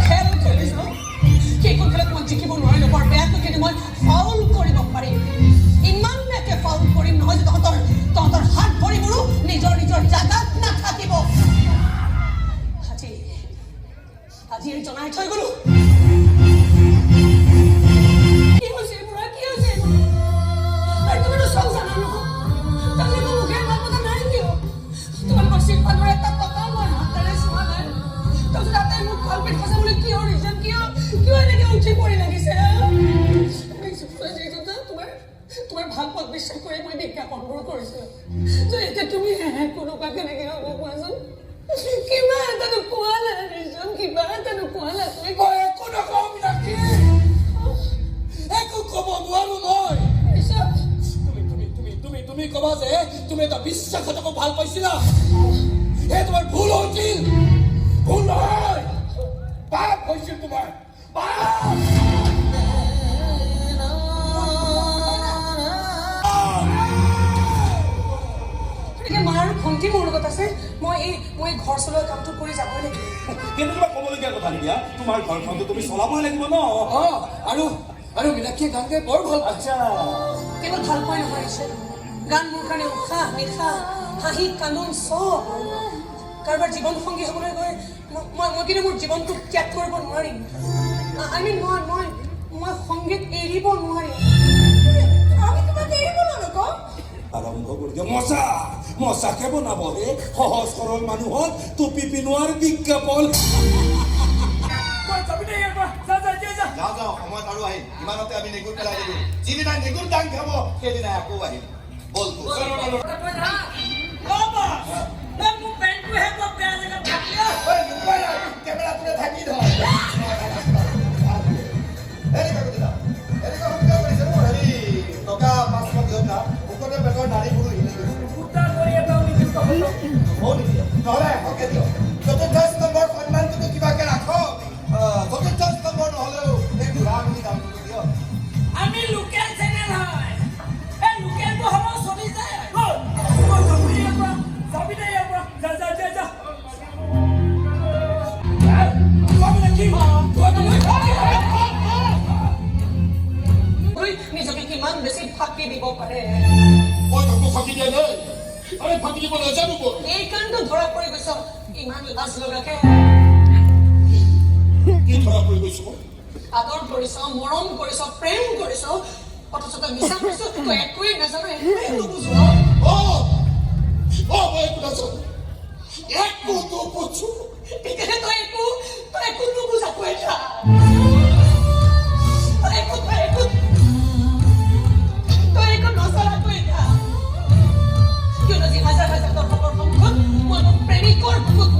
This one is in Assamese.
খেল খেলিছো সেইখন খেলত মই জিকিব নোৱাৰিলোঁ বৰ বেয়াকৈ কিন্তু মই ফাউল কৰিব পাৰিম ইমান বেয়াকৈ ফাউল কৰিম নহয় যে তহঁতৰ হাত ভৰিবোৰো নিজৰ নিজৰ জাগাত নাথাকিব আজি জনাই থৈ গ'লো কি হৈছে আৰু তুমিতো চব জানা নহয় তাৰমানে মোৰ মুখে মাত পতা নাই কিয় তোমালোকৰ চিটপানৰ এটা টকা মই হাতেৰে চোৱা নাই তাৰপিছত তাতে মোক কলপিত খাইছে বুলি কিয় ৰিজন কিয় এনেকৈ উঠি পৰি লাগিছে তোমাৰ ভাল পথ বিশ্বাস কৰি মই বিজ্ঞাপনবোৰ কৰিছোঁ যে এতিয়া তুমি কোনোবা কেনেকৈ হ'ব কোৱাচোন কিবা এটা নোপোৱা নাই ৰিজন কিবা এটা নোপোৱা নাই তুমি একো নকওঁ মিনাক্ষী একো ক'ব নোৱাৰো মই তুমি ক'বা যে তুমি এটা বিশ্বাসঘাতকক ভাল পাইছিলা সেই তোমাৰ ভুল হৈছিল ভুল নহয় পাপ হৈছিল তোমাৰ পাপ মাৰ ভণ্টি মোৰ লগত আছে মই ঘৰ চলোৱা কামটো কৰি যাবই লাগিব কিন্তু তোমাক ক'বলগীয়া কথা নেকি তোমাৰ ঘৰখনটো তুমি চলাবই লাগিব ন আৰু মিনাক্ষীয়ে গান গাই বৰ ভাল আচ্ছা কেৱল ভাল পোৱাই নহয় গান মোৰ কাৰণে উশাহ নিশাহ হাঁহি কান্দোন চব কাৰোবাৰ জীৱন সংগী হ'বলৈ গৈ মই কিন্তু মোৰ জীৱনটো ত্যাগ কৰিব নোৱাৰিম মই সংগীত এৰিব নোৱাৰিম আমি তোমাক এৰিব নকওঁ আৰম্ভ কৰি দিয়ক মচাকে বনাব হে সহজ সৰল মানুহক টুপি পিনোৱাৰ বিজ্ঞাপন যাওঁ সময়ত আৰু আহিম ইমানতে আমি নেগুৰ পেলাই দিলো যিদিনা নেগুৰ দাং খাব সেইদিনা আকৌ আহিম বল কেমেৰাটোৰে থাকি ধৰ টকা 500 দিয়ক না মুখতে পেটৰ দাড়িবোৰো হিলি গৈছে নহ'লে এশকে দিয়ক চতুৰ্থ স্তম্ভৰ সন্মানটোতো কিবাকে ৰাখক চতুৰ্থ স্তম্ভ নহ'লেও এই বুঢ়া বুলি দামটো দিয়ক আমি লোকেল চেনেল হয় এই লোকেলটো হ'ব চলি যায় নিজকে কিমান বেছি ফাঁকি দিব পাৰে মই তোক ফাঁকি দিয়া নাই আৰে ফাঁকি দিব নাজানো এই কাৰণটো ধৰা পৰি গৈছ ইমান লাজ লগাকে কি ধৰা পৰি গৈছো আদৰ কৰিছ মৰম কৰিছ প্ৰেম কৰিছ অথচ তই মিছা কৰিছ তই একোৱেই নাজানো একোৱেই নুবুজ মই একো নাজানো একো নুবুজো তেতিয়াহ'লে তই একো নুবুজাকৈ এটা তই একো নচলাকৈ এটা কিয়নো যি হাজাৰ হাজাৰ দৰ্শকৰ সন্মুখত মই মোৰ প্ৰেমিকৰ বুকুত